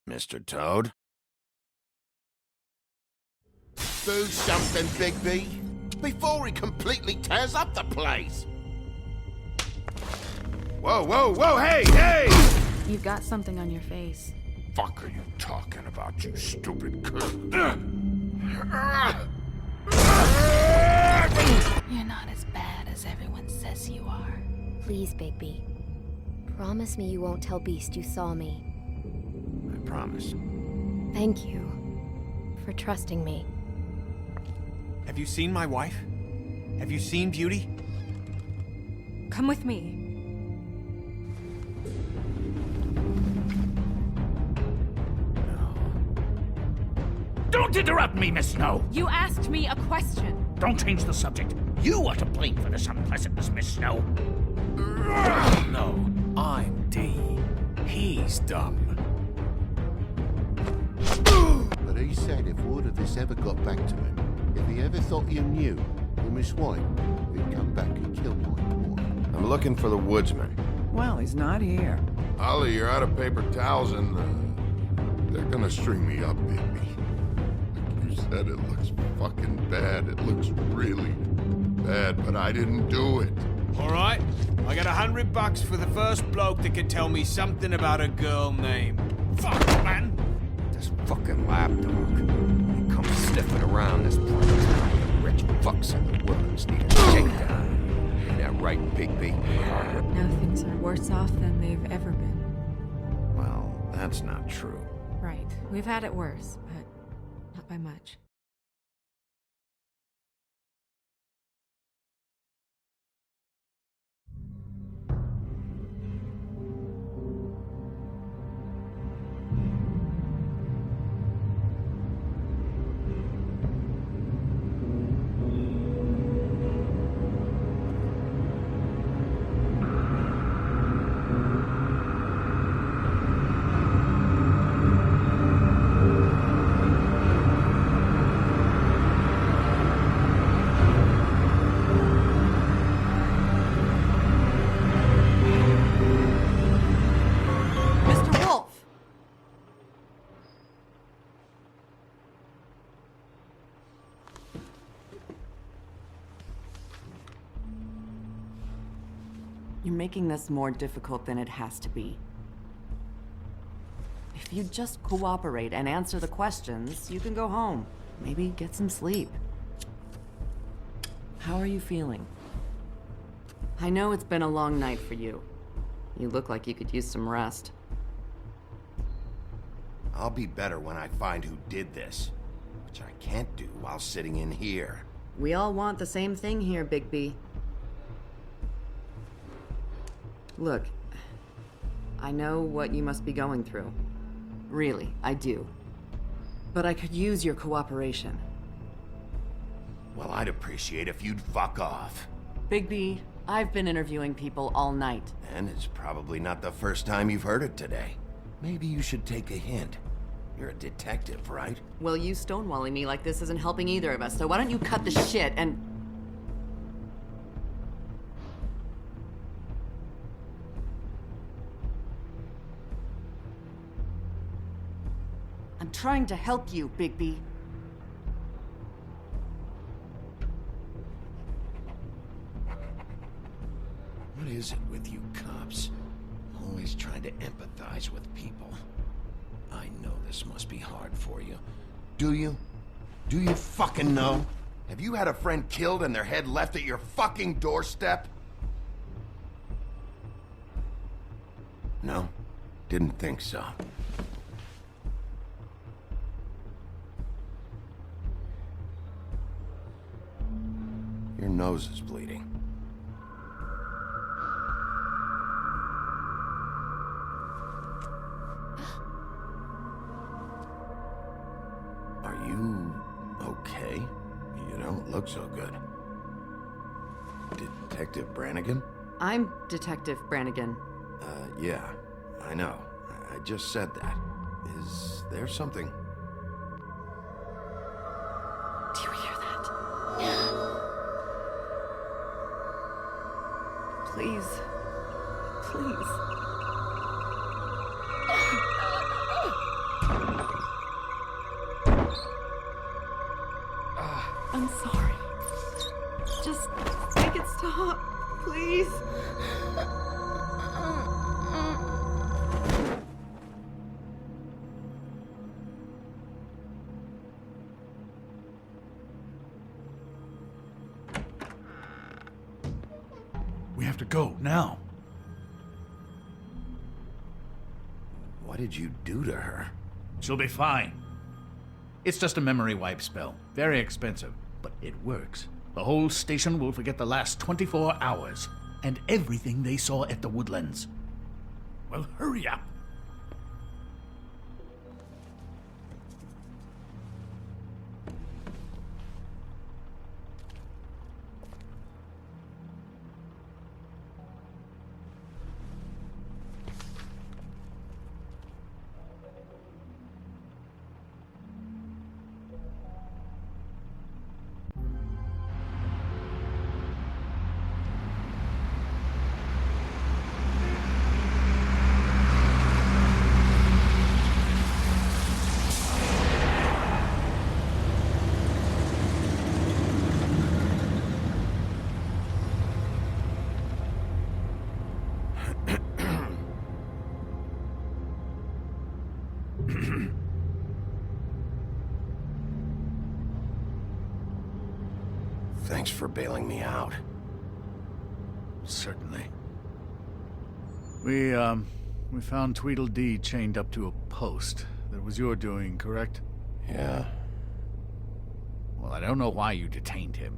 Mr. Toad? Do something, Bigby, before he completely tears up the place! Whoa, whoa, whoa, hey, hey! You've got something on your face. Fuck are you talking about, you stupid cunt? You're not as bad as everyone says you are. Please, Bigby. Promise me you won't tell Beast you saw me. I promise. Thank you for trusting me. Have you seen my wife? Have you seen Beauty? Come with me. Don't interrupt me, Miss Snow! You asked me a question. Don't change the subject. You are to blame for this unpleasantness, Miss Snow. No, I'm D. He's dumb. But he said if word of this ever got back to him, if he ever thought you knew, or Miss White, he'd come back and kill my boy. I'm looking for the woodsman. Well, he's not here. Ollie, you're out of paper towels and they're gonna string me up, baby. Like you said, it looks fucking bad. It looks really bad, but I didn't do it. Alright, I got $100 for the first bloke that can tell me something about a girl named... Fuck, man! This fucking lapdog. He comes sniffing around this place. Rich fucks in the woods need a shakedown. Ain't that right, Bigby? Now things are worse off than they've ever been. Well, that's not true. Right. We've had it worse, but not by much. You're making this more difficult than it has to be. If you just cooperate and answer the questions, you can go home. Maybe get some sleep. How are you feeling? I know it's been a long night for you. You look like you could use some rest. I'll be better when I find who did this, which I can't do while sitting in here. We all want the same thing here, Bigby. Look, I know what you must be going through. Really, I do. But I could use your cooperation. Well, I'd appreciate if you'd fuck off. Bigby, I've been interviewing people all night. And it's probably not the first time you've heard it today. Maybe you should take a hint. You're a detective, right? Well, you stonewalling me like this isn't helping either of us, so why don't you cut the shit and... I'm trying to help you, Bigby. What is it with you cops? Always trying to empathize with people. I know this must be hard for you. Do you? Do you fucking know? Have you had a friend killed and their head left at your fucking doorstep? No? Didn't think so. Your nose is bleeding. Are you okay? You don't look so good. Detective Brannigan? I'm Detective Brannigan. Yeah, I know. I just said that. Is there something? Do you hear that? Please. Please. I'm sorry. Just make it stop, please. We have to go, now. What did you do to her? She'll be fine. It's just a memory wipe spell. Very expensive, but it works. The whole station will forget the last 24 hours, and everything they saw at the Woodlands. Well, hurry up. Thanks for bailing me out. Certainly. We found Tweedledee chained up to a post. That was your doing, correct? Yeah. Well, I don't know why you detained him.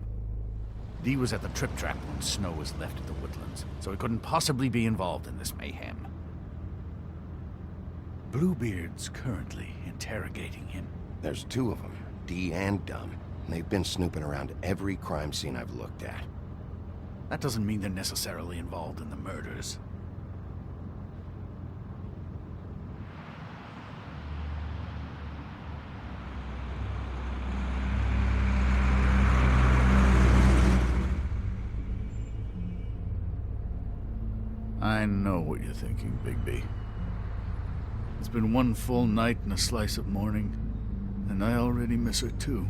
Dee was at the trip trap when Snow was left at the Woodlands, so he couldn't possibly be involved in this mayhem. Bluebeard's currently interrogating him. There's two of them, Dee and Dumb. And they've been snooping around every crime scene I've looked at. That doesn't mean they're necessarily involved in the murders. I know what you're thinking, Bigby. It's been one full night and a slice of morning, and I already miss her too.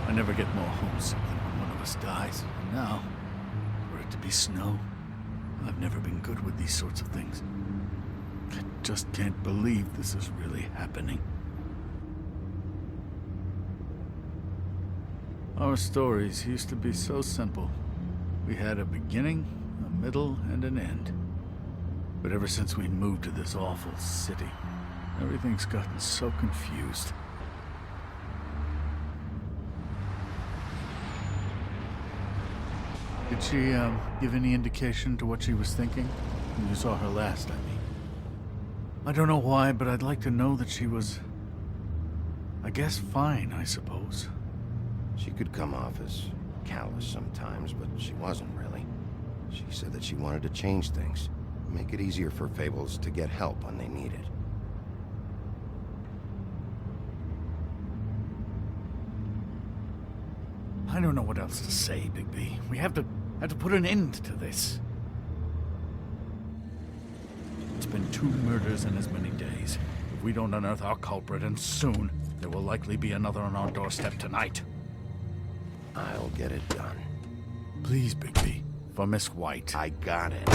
I never get more homesick than when one of us dies. And now, for it to be Snow, I've never been good with these sorts of things. I just can't believe this is really happening. Our stories used to be so simple. We had a beginning, a middle, and an end. But ever since we moved to this awful city, everything's gotten so confused. Did she, give any indication to what she was thinking? When you saw her last, I mean. I don't know why, but I'd like to know that she was... I guess fine, I suppose. She could come off as callous sometimes, but she wasn't really. She said that she wanted to change things, make it easier for Fables to get help when they need it. I don't know what else to say, Bigby. We have to put an end to this. It's been 2 murders in as many days. If we don't unearth our culprit, and soon, there will likely be another on our doorstep tonight. I'll get it done. Please, Bigby. For Miss White. I got it.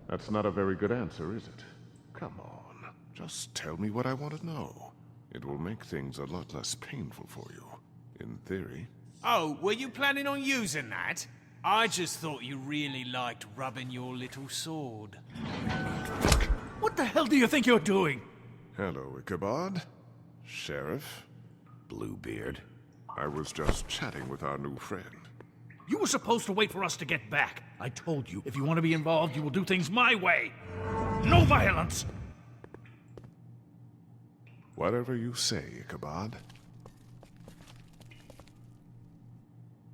That's not a very good answer, is it? Come on, just tell me what I want to know. It will make things a lot less painful for you, in theory. Oh, were you planning on using that? I just thought you really liked rubbing your little sword. What the hell do you think you're doing? Hello, Ichabod. Sheriff. Bluebeard. I was just chatting with our new friend. You were supposed to wait for us to get back. I told you, if you want to be involved, you will do things my way. No violence! Whatever you say, Ichabod.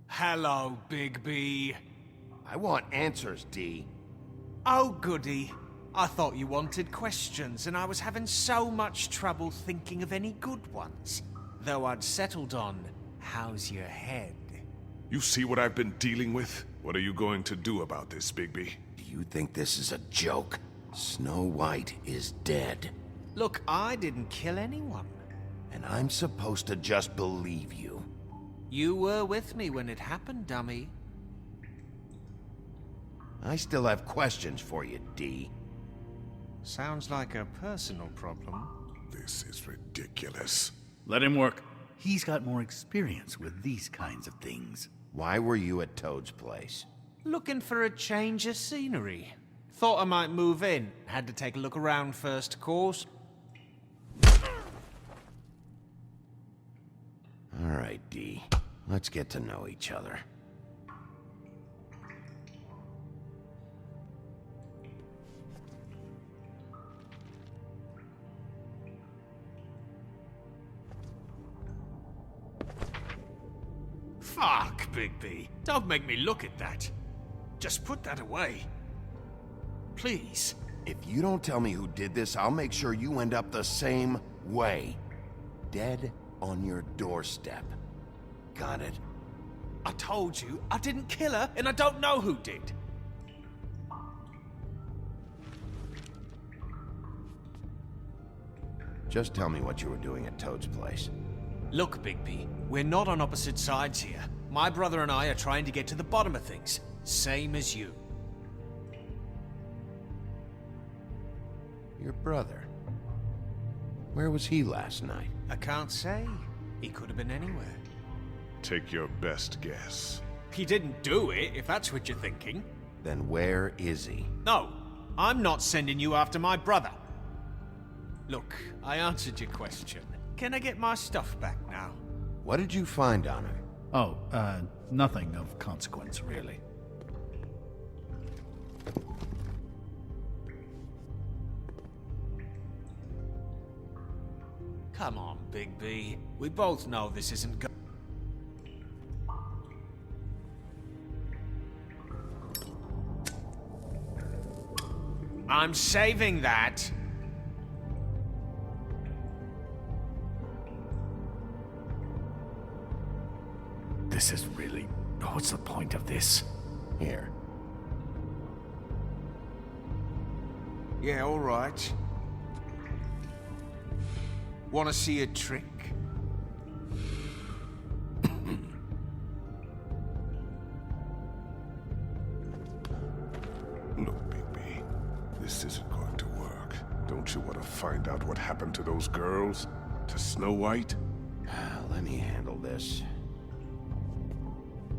Hello, Bigby. I want answers, D. Oh, goody. I thought you wanted questions, and I was having so much trouble thinking of any good ones. Though I'd settled on, how's your head? You see what I've been dealing with? What are you going to do about this, Bigby? Do you think this is a joke? Snow White is dead. Look, I didn't kill anyone. And I'm supposed to just believe you. You were with me when it happened, dummy. I still have questions for you, D. Sounds like a personal problem. This is ridiculous. Let him work. He's got more experience with these kinds of things. Why were you at Toad's place? Looking for a change of scenery. Thought I might move in. Had to take a look around first, of course. All right, D. Let's get to know each other. Fuck, Bigby. Don't make me look at that. Just put that away. Please. If you don't tell me who did this, I'll make sure you end up the same way. Dead on your doorstep. Got it? I told you, I didn't kill her, and I don't know who did. Just tell me what you were doing at Toad's place. Look, Bigby, we're not on opposite sides here. My brother and I are trying to get to the bottom of things. Same as you. Your brother? Where was he last night? I can't say. He could have been anywhere. Take your best guess. He didn't do it, if that's what you're thinking. Then where is he? No, I'm not sending you after my brother. Look, I answered your question. Can I get my stuff back now? What did you find on him? Oh, nothing of consequence, really. Come on, Bigby. We both know this isn't go- I'm saving that. This is really... What's the point of this? Here. Yeah, all right. Want to see a trick? Look, Bigby, this isn't going to work. Don't you want to find out what happened to those girls? To Snow White? Let me handle this.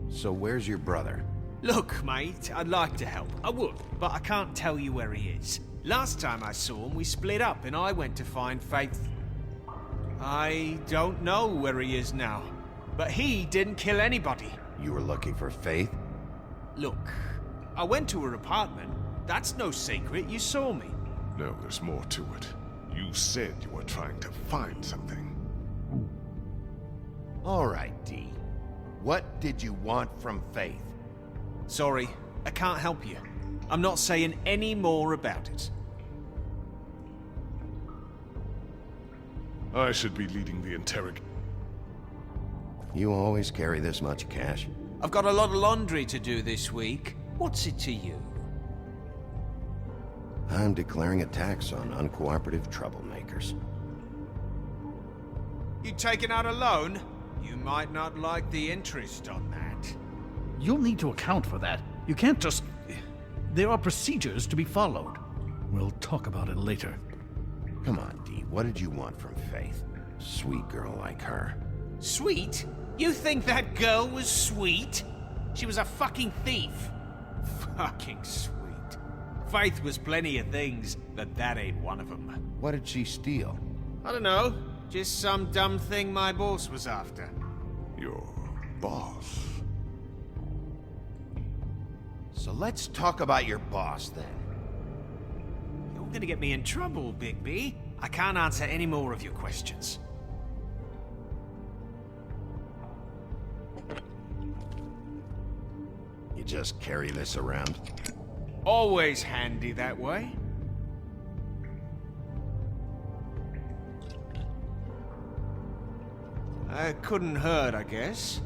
So where's your brother? Look, mate, I'd like to help. I would, but I can't tell you where he is. Last time I saw him, we split up and I went to find Faith. I don't know where he is now, but he didn't kill anybody. You were looking for Faith? Look, I went to her apartment. That's no secret, you saw me. No, there's more to it. You said you were trying to find something. All right, D. What did you want from Faith? Sorry, I can't help you. I'm not saying any more about it. I should be leading the You always carry this much cash? I've got a lot of laundry to do this week. What's it to you? I'm declaring a tax on uncooperative troublemakers. You taking out a loan? You might not like the interest on that. You'll need to account for that. You can't just... There are procedures to be followed. We'll talk about it later. Come on, D. What did you want from Faith? Sweet girl like her. Sweet? You think that girl was sweet? She was a fucking thief. Fucking sweet. Faith was plenty of things, but that ain't one of them. What did she steal? I don't know. Just some dumb thing my boss was after. Your boss? So let's talk about your boss, then. You're gonna get me in trouble, Bigby. I can't answer any more of your questions. You just carry this around? Always handy that way. Couldn't hurt, I guess.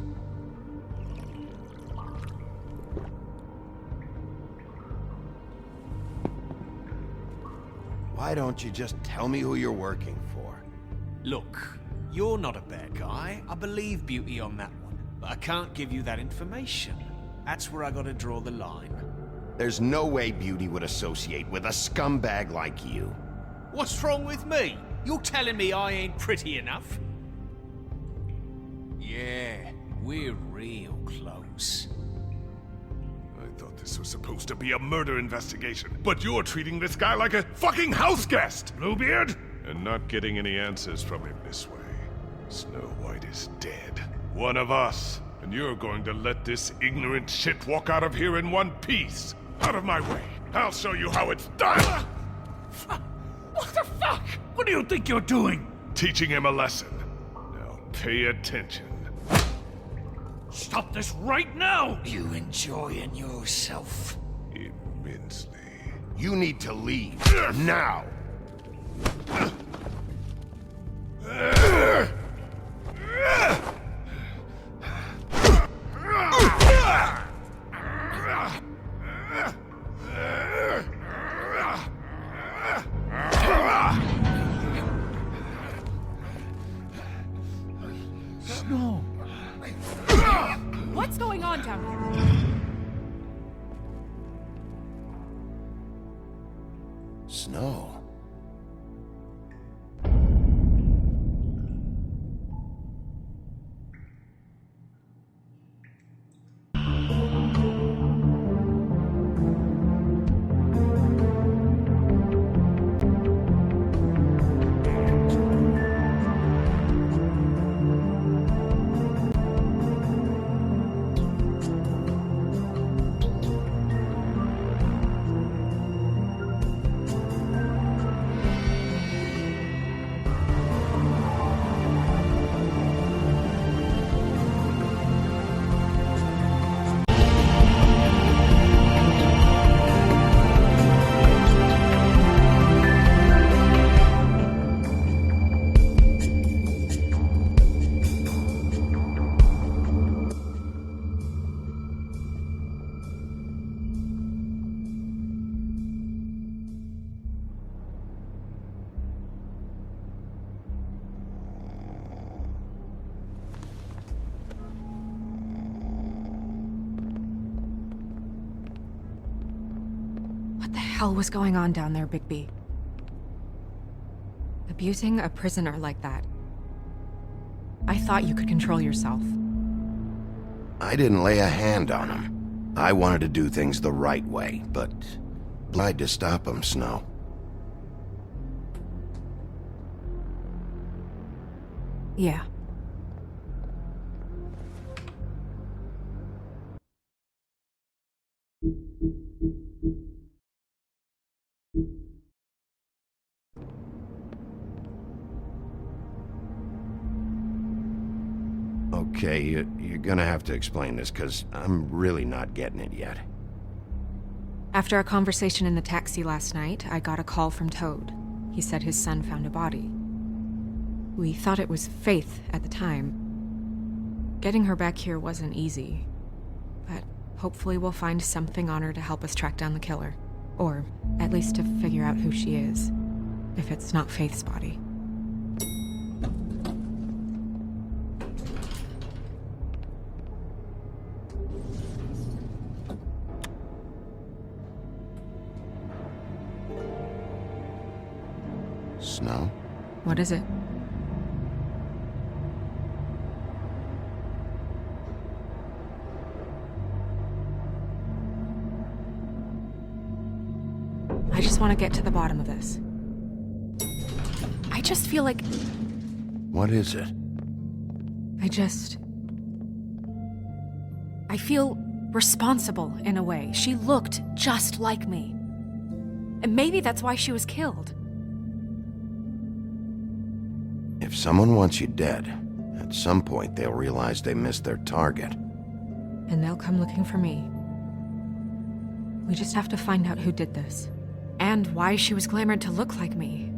Why don't you just tell me who you're working for? Look, you're not a bad guy. I believe Beauty on that one. But I can't give you that information. That's where I gotta draw the line. There's no way Beauty would associate with a scumbag like you. What's wrong with me? You're telling me I ain't pretty enough? Yeah, we're real close. I thought this was supposed to be a murder investigation, but you're treating this guy like a fucking house guest, Bluebeard! And not getting any answers from him this way. Snow White is dead. One of us. And you're going to let this ignorant shit walk out of here in one piece. Out of my way. I'll show you how it's done! What the fuck? What do you think you're doing? Teaching him a lesson. Now pay attention. Stop this right now! You enjoying yourself? Immensely. You need to leave. Now! Snow! What's going on down here? Snow. What the hell was going on down there, Bigby? Abusing a prisoner like that. I thought you could control yourself. I didn't lay a hand on him. I wanted to do things the right way, but lied to stop him, Snow. Yeah. Okay, you're gonna have to explain this, because I'm really not getting it yet. After our conversation in the taxi last night, I got a call from Toad. He said his son found a body. We thought it was Faith at the time. Getting her back here wasn't easy, but hopefully we'll find something on her to help us track down the killer. Or at least to figure out who she is, if it's not Faith's body. Snow? What is it? just want to get to the bottom of this. I just feel like What is it? I feel responsible in a way. She looked just like me. And maybe that's why she was killed. If someone wants you dead, at some point they'll realize they missed their target. And they'll come looking for me. We just have to find out who did this. And why she was glamored to look like me.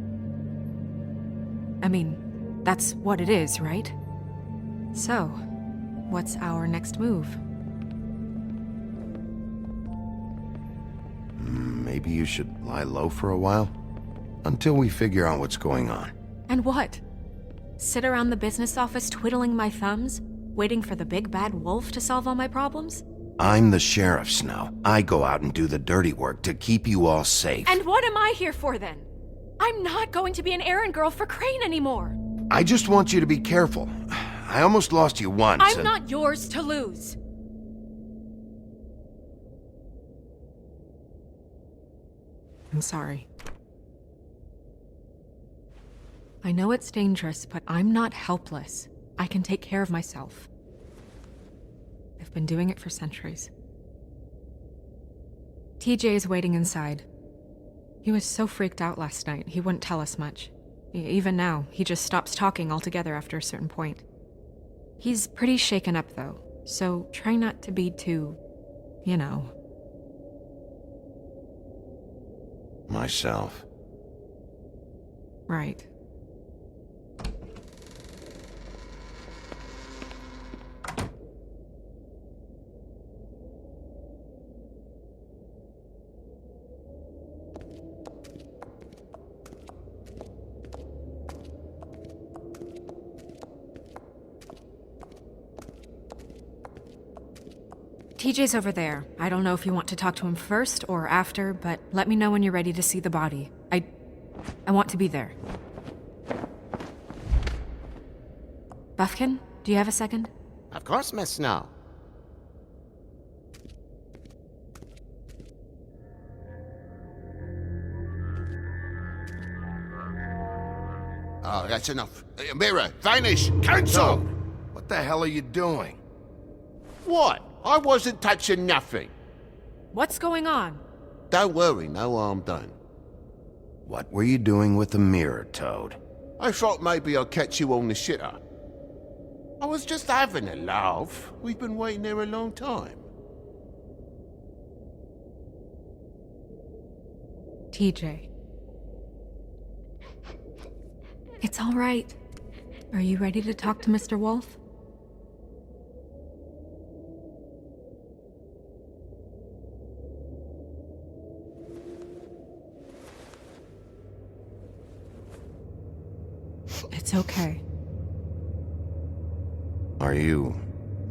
I mean, that's what it is, right? So, what's our next move? Maybe you should lie low for a while? Until we figure out what's going on. And what? Sit around the business office twiddling my thumbs, waiting for the big bad wolf to solve all my problems? I'm the sheriff, Snow. I go out and do the dirty work to keep you all safe. And what am I here for then? I'm not going to be an errand girl for Crane anymore. I just want you to be careful. I almost lost you once. I'm not yours to lose. I'm sorry. I know it's dangerous, but I'm not helpless. I can take care of myself. I've been doing it for centuries. TJ is waiting inside. He was so freaked out last night, he wouldn't tell us much. Even now, he just stops talking altogether after a certain point. He's pretty shaken up, though, so try not to be too, you know. Myself. Right. TJ's over there. I don't know if you want to talk to him first or after, but let me know when you're ready to see the body. I want to be there. Buffkin, do you have a second? Of course, Miss Snow. Oh, that's enough. Mirror, vanish, cancel! What the hell are you doing? What? I wasn't touching nothing. What's going on? Don't worry, no harm done. What were you doing with the mirror, Toad? I thought maybe I'd catch you on the shitter. I was just having a laugh. We've been waiting there a long time. TJ. It's all right. Are you ready to talk to Mr. Wolf? It's okay. Are you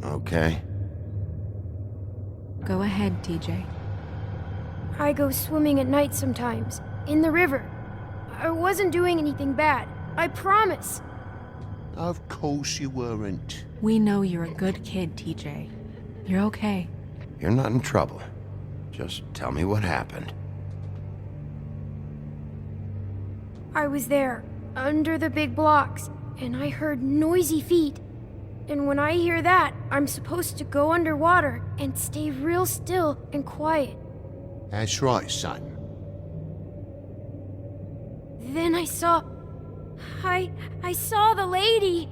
okay? Go ahead, TJ. I go swimming at night sometimes, in the river. I wasn't doing anything bad, I promise. Of course you weren't. We know you're a good kid, TJ. You're okay. You're not in trouble. Just tell me what happened. I was there, under the big blocks, and I heard noisy feet. And when I hear that, I'm supposed to go underwater and stay real still and quiet. That's right, son. Then I saw the lady.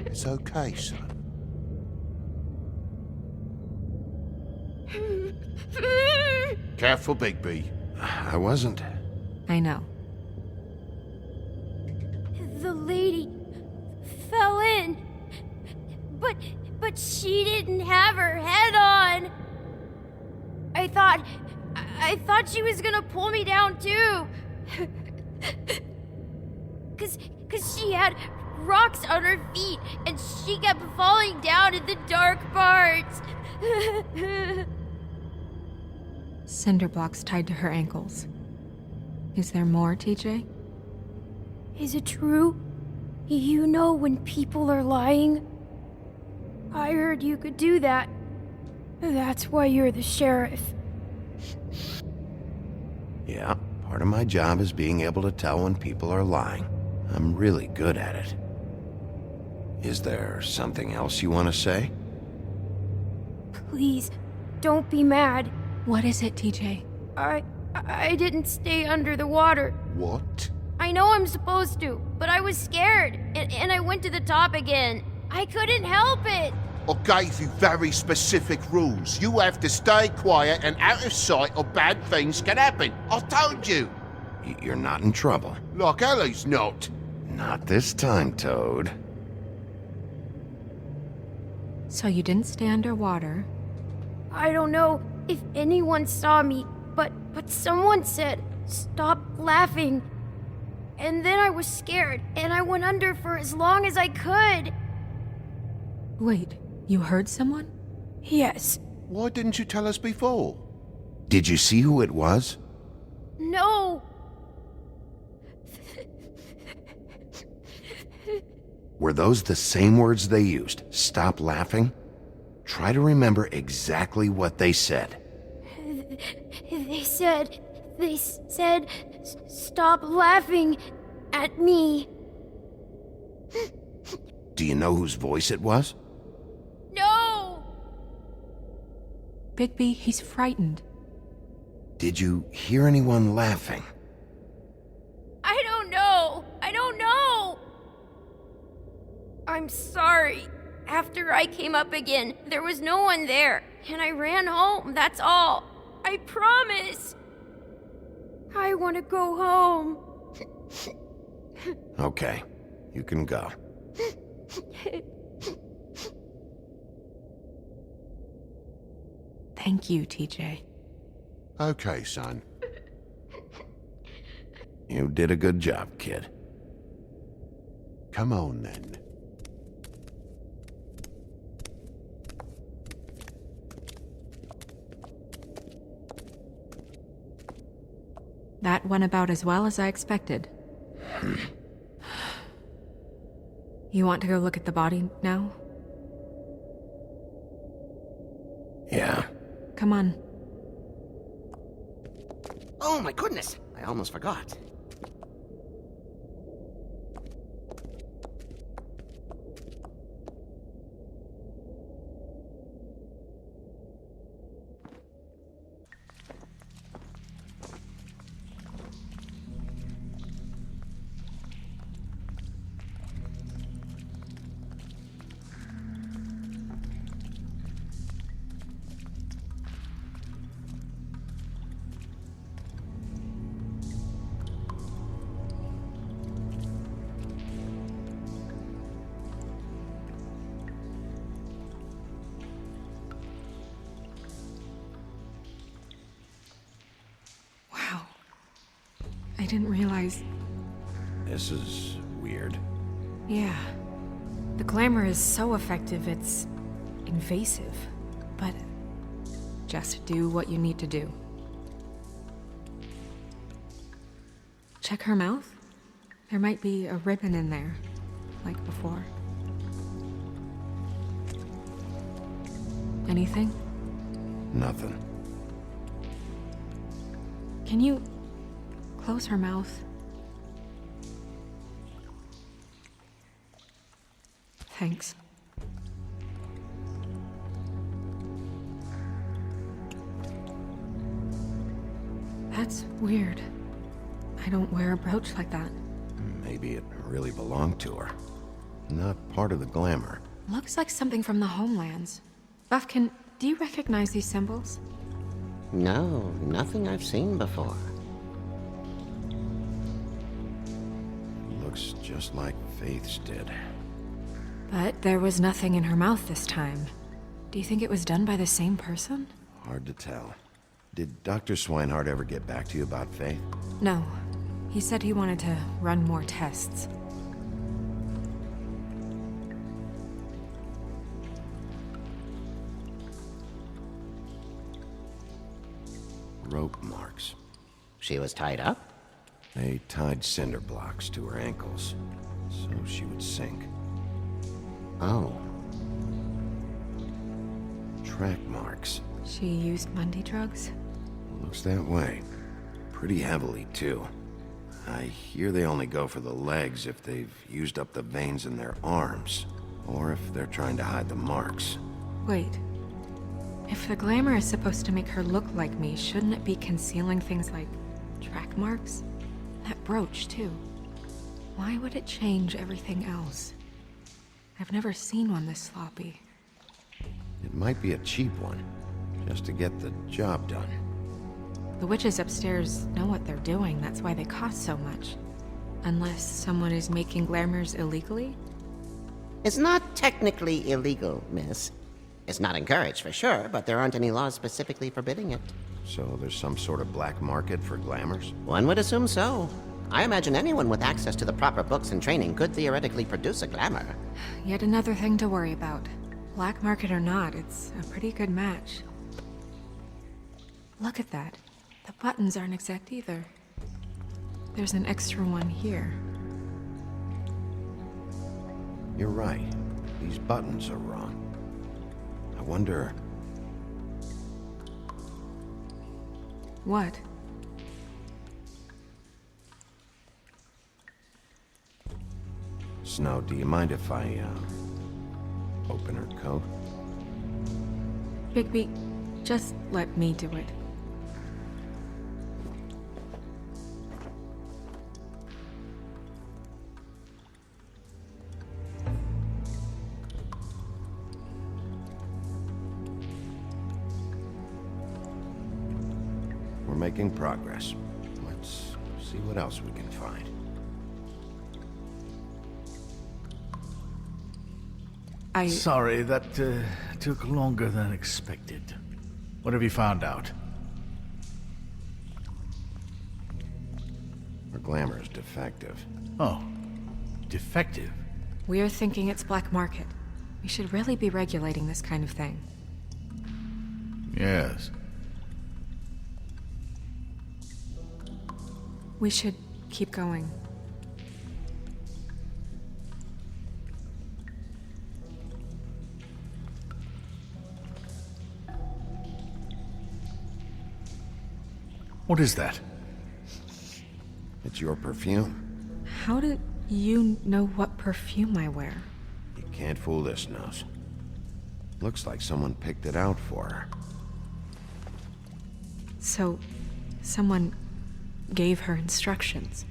It's okay, son. Careful, Bigby. I wasn't. I know. The lady fell in. But she didn't have her head on. I thought she was gonna pull me down too. Cause she had rocks on her feet and she kept falling down in the dark parts. Cinder blocks tied to her ankles. Is there more, TJ? Is it true? You know when people are lying? I heard you could do that. That's why you're the sheriff. Yeah, part of my job is being able to tell when people are lying. I'm really good at it. Is there something else you want to say? Please, don't be mad. What is it, TJ? I didn't stay under the water. What? I know I'm supposed to, but I was scared, and I went to the top again. I couldn't help it. I gave you very specific rules. You have to stay quiet and out of sight or bad things can happen. I told you. You're not in trouble. Like Ellie's not. Not this time, Toad. So you didn't stay underwater. I don't know if anyone saw me, but someone said, "Stop laughing." And then I was scared, and I went under for as long as I could. Wait, you heard someone? Yes. Why didn't you tell us before? Did you see who it was? No. Were those the same words they used? Stop laughing? Try to remember exactly what they said. They said, "Stop laughing at me." Do you know whose voice it was? No! Bigby, he's frightened. Did you hear anyone laughing? I don't know. I'm sorry. After I came up again, there was no one there, and I ran home, that's all. I promise. I want to go home. Okay, you can go. Thank you, TJ. Okay, son. You did a good job, kid. Come on, then. That went about as well as I expected. You want to go look at the body now? Yeah. Come on. Oh my goodness, I almost forgot. Wow. I didn't realize... This is weird. Yeah. The glamour is so effective, it's invasive. But just do what you need to do. Check her mouth. There might be a ribbon in there, like before. Anything? Nothing. Can you close her mouth? Thanks. That's weird. I don't wear a brooch like that. Maybe it really belonged to her. Not part of the glamour. Looks like something from the homelands. Buffkin, do you recognize these symbols? No, nothing I've seen before. Looks just like Faith's did. But there was nothing in her mouth this time. Do you think it was done by the same person? Hard to tell. Did Dr. Swinehart ever get back to you about Faith? No. He said he wanted to run more tests. Rope marks. She was tied up? They tied cinder blocks to her ankles, so she would sink. Oh. track marks. She used Mundy drugs? Looks that way. Pretty heavily, too. I hear they only go for the legs if they've used up the veins in their arms, or if they're trying to hide the marks. Wait. If the glamour is supposed to make her look like me, shouldn't it be concealing things like track marks? That brooch, too. Why would it change everything else? I've never seen one this sloppy. It might be a cheap one, just to get the job done. The witches upstairs know what they're doing, that's why they cost so much. Unless someone is making glamours illegally? It's not technically illegal, miss. It's not encouraged for sure, but there aren't any laws specifically forbidding it. So there's some sort of black market for glamours? One would assume so. I imagine anyone with access to the proper books and training could theoretically produce a glamour. Yet another thing to worry about. Black market or not, it's a pretty good match. Look at that. The buttons aren't exact either. There's an extra one here. You're right. These buttons are wrong. I wonder... What? Snow, do you mind if I, open her coat? Bigby, just let me do it. We're making progress. Let's see what else we can find. Sorry, that took longer than expected. What have you found out? Her glamour is defective. Oh, defective? We're thinking it's black market. We should really be regulating this kind of thing. Yes. We should keep going. What is that? It's your perfume. How do you know what perfume I wear? You can't fool this nose. Looks like someone picked it out for her. So, someone gave her instructions.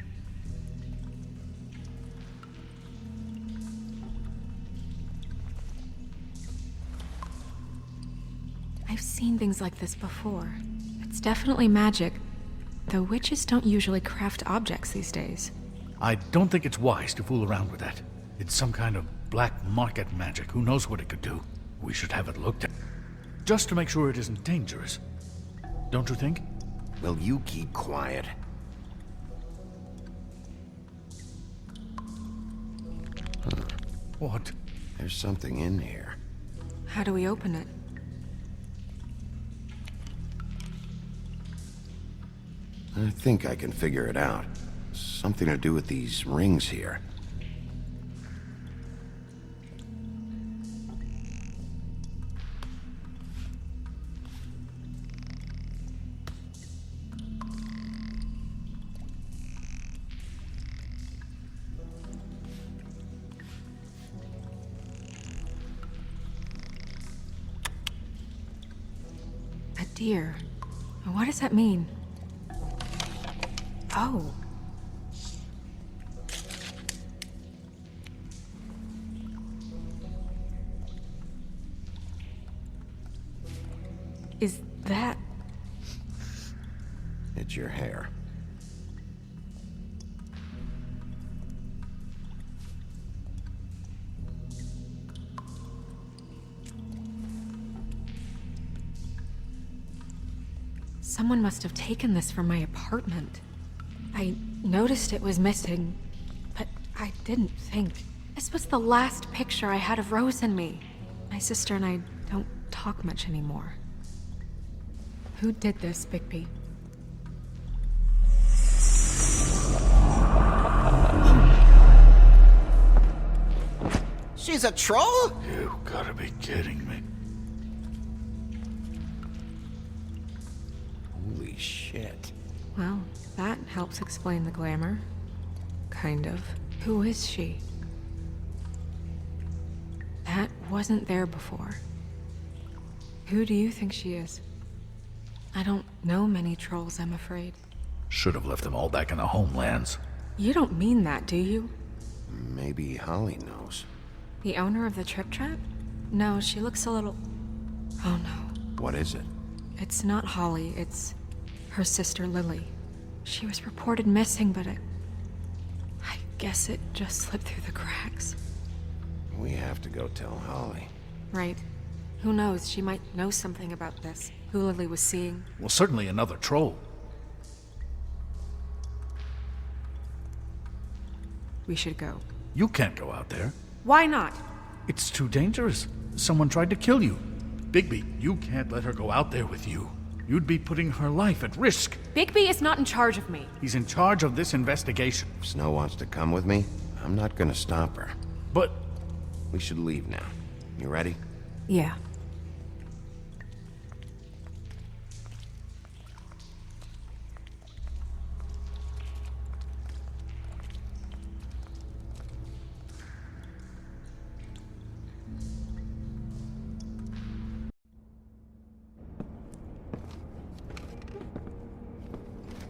I've seen things like this before. It's definitely magic, though witches don't usually craft objects these days. I don't think it's wise to fool around with that. It's some kind of black market magic. Who knows what it could do? We should have it looked at. Just to make sure it isn't dangerous. Don't you think? Will you keep quiet? Huh. What? There's something in here. How do we open it? I think I can figure it out. Something to do with these rings here. A deer. What does that mean? Oh. Is that... It's your hair. Someone must have taken this from my apartment. I noticed it was missing, but I didn't think. This was the last picture I had of Rose and me. My sister and I don't talk much anymore. Who did this, Bigby? She's a troll? You gotta be kidding me. shit. Well, that helps explain the glamour. Kind of. Who is she? That wasn't there before. Who do you think she is? I don't know many trolls, I'm afraid. Should have left them all back in the homelands. You don't mean that, do you? Maybe Holly knows. The owner of the Trip Trap? No, she looks a little... Oh no. What is it? It's not Holly, it's her sister Lily. She was reported missing, but I guess it just slipped through the cracks. We have to go tell Holly. Right. Who knows, she might know something about this. Who Lily was seeing. Well, certainly another troll. We should go. You can't go out there. Why not? It's too dangerous. Someone tried to kill you. Bigby, you can't let her go out there with you. You'd be putting her life at risk. Bigby is not in charge of me. He's in charge of this investigation. If Snow wants to come with me, I'm not gonna stop her. But... We should leave now. You ready? Yeah.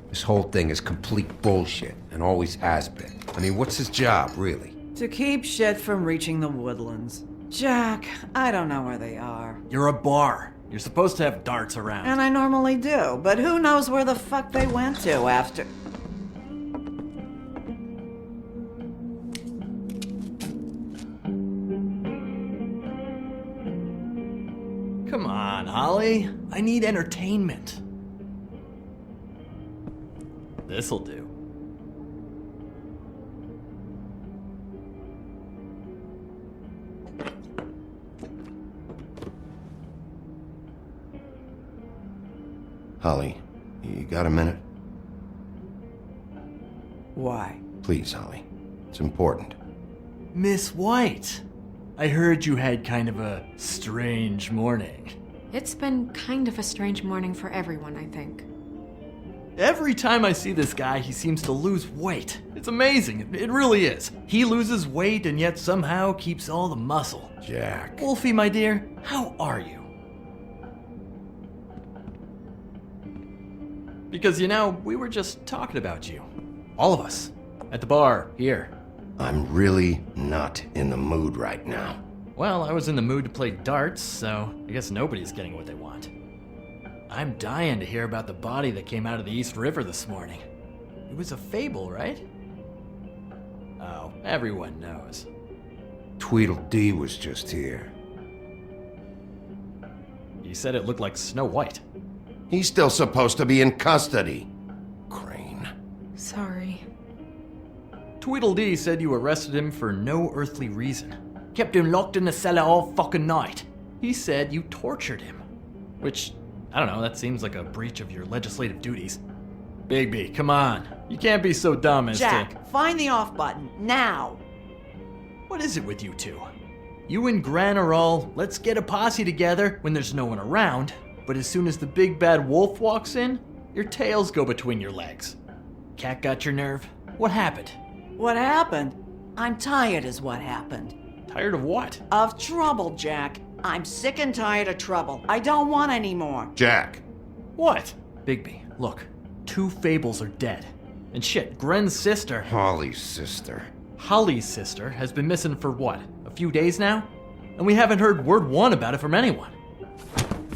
This whole thing is complete bullshit, and always has been. I mean, what's his job, really? To keep shit from reaching the woodlands. Jack, I don't know where they are. You're a bar. You're supposed to have darts around. And I normally do, but who knows where the fuck they went to after... Come on, Holly. I need entertainment. This'll do. Holly, you got a minute? Why? Please, Holly. It's important. Miss White, I heard you had kind of a strange morning. It's been kind of a strange morning for everyone, I think. Every time I see this guy, he seems to lose weight. It's amazing. It really is. He loses weight and yet somehow keeps all the muscle. Jack. Wolfie, my dear, how are you? Because, you know, we were just talking about you. All of us. At the bar, here. I'm really not in the mood right now. Well, I was in the mood to play darts, so I guess nobody's getting what they want. I'm dying to hear about the body that came out of the East River this morning. It was a fable, right? Oh, everyone knows. Tweedledee was just here. You said it looked like Snow White. He's still supposed to be in custody. Crane. Sorry. Tweedledee said you arrested him for no earthly reason. Kept him locked in the cellar all fucking night. He said you tortured him. Which, I don't know, that seems like a breach of your legislative duties. Bigby, come on. You can't be so dumb as Jack, find the off button, now! What is it with you two? You and Gran are all, let's get a posse together when there's no one around, but as soon as the big bad wolf walks in, your tails go between your legs. Cat got your nerve? What happened? What happened? I'm tired is what happened. Tired of what? Of trouble, Jack. I'm sick and tired of trouble. I don't want any more. Jack. What? Bigby, look. 2 fables are dead. And shit, Gren's sister... Holly's sister. Holly's sister has been missing for what? A few days now? And we haven't heard word one about it from anyone.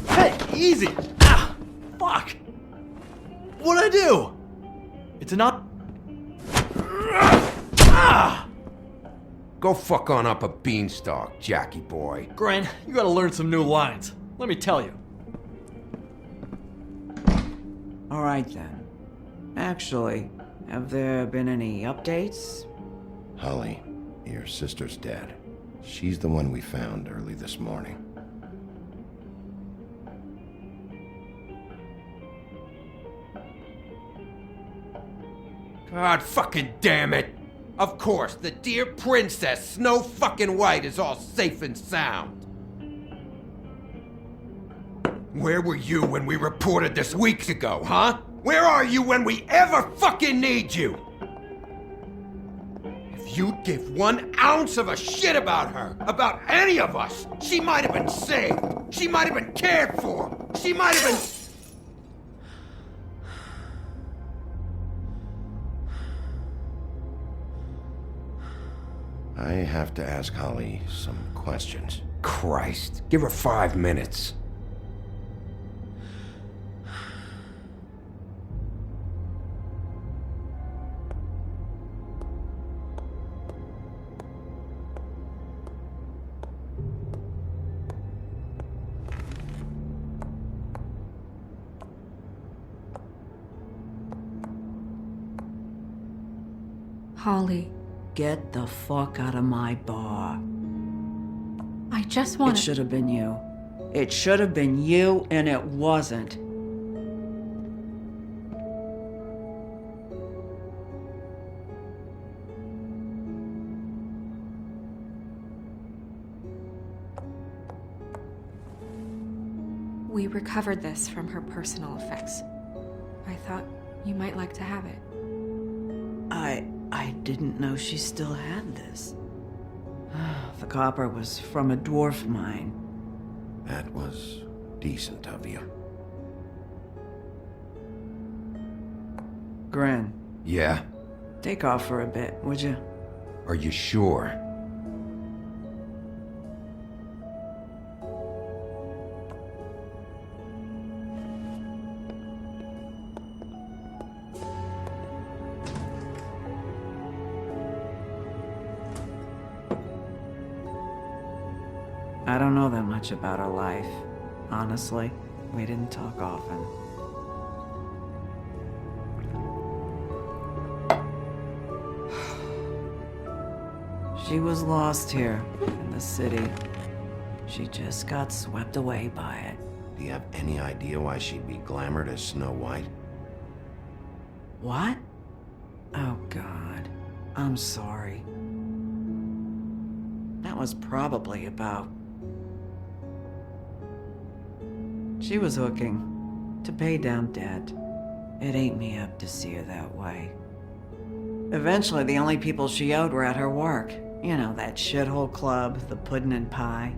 Hey, easy! Ah! Fuck! What'd I do? It's not... Ah! Go fuck on up a beanstalk, Jackie boy. Gren, you gotta learn some new lines. Let me tell you. All right then. Actually, have there been any updates? Holly, your sister's dead. She's the one we found early this morning. God fucking damn it! Of course, the dear princess, Snow fucking White, is all safe and sound. Where were you when we reported this weeks ago, huh? Where are you when we ever fucking need you? If you'd give 1 ounce of a shit about her, about any of us, she might have been saved. She might have been cared for. She might have been... I have to ask Holly some questions. Christ, give her 5 minutes. Holly, Get the fuck out of my bar. I just want It should have been you. It should have been you, and it wasn't. We recovered this from her personal effects. I thought you might like to have it. I didn't know she still had this. The copper was from a dwarf mine. That was decent of you. Gren, Yeah? take off for a bit, would you? Are you sure? I don't know that much about her life. Honestly, we didn't talk often. She was lost here in the city. She just got swept away by it. Do you have any idea why she'd be glamored as Snow White? What? Oh, God. I'm sorry. That was probably about... She was hooking to pay down debt. It ate me up to see her that way. Eventually, the only people she owed were at her work. You know, that shithole club, the Puddin' and Pie.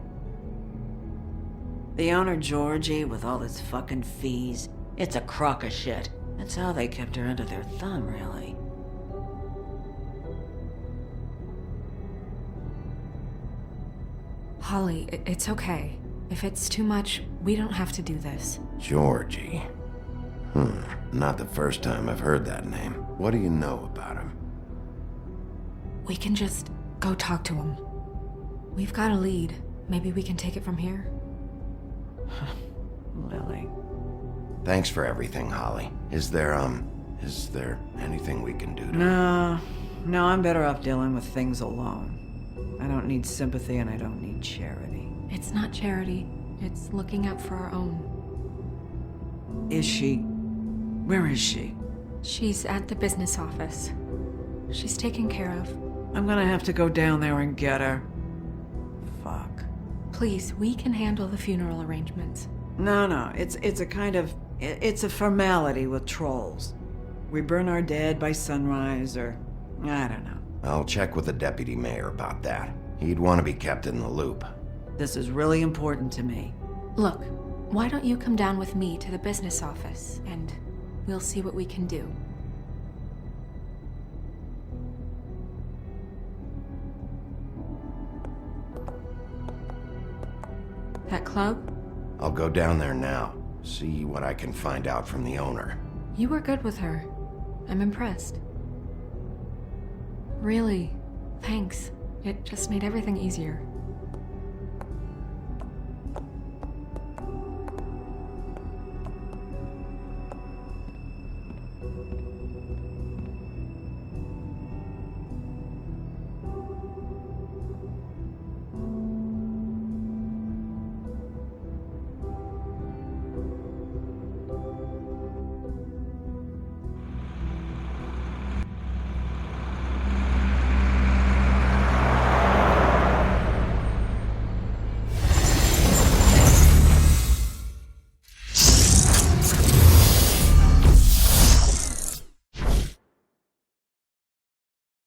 The owner, Georgie, with all his fucking fees, it's a crock of shit. That's how they kept her under their thumb, really. Holly, it's okay. If it's too much, we don't have to do this. Georgie. Not the first time I've heard that name. What do you know about him? We can just go talk to him. We've got a lead. Maybe we can take it from here? Lily. Thanks for everything, Holly. Is there anything we can do to... No, I'm better off dealing with things alone. I don't need sympathy and I don't need charity. It's not charity. It's looking out for our own. Is she? Where is she? She's at the business office. She's taken care of. I'm gonna have to go down there and get her. Fuck. Please, we can handle the funeral arrangements. No, it's a kind of... It's a formality with trolls. We burn our dead by sunrise, or... I don't know. I'll check with the deputy mayor about that. He'd want to be kept in the loop. This is really important to me. Look, why don't you come down with me to the business office, and we'll see what we can do. That club? I'll go down there now. See what I can find out from the owner. You were good with her. I'm impressed. Really, thanks. It just made everything easier.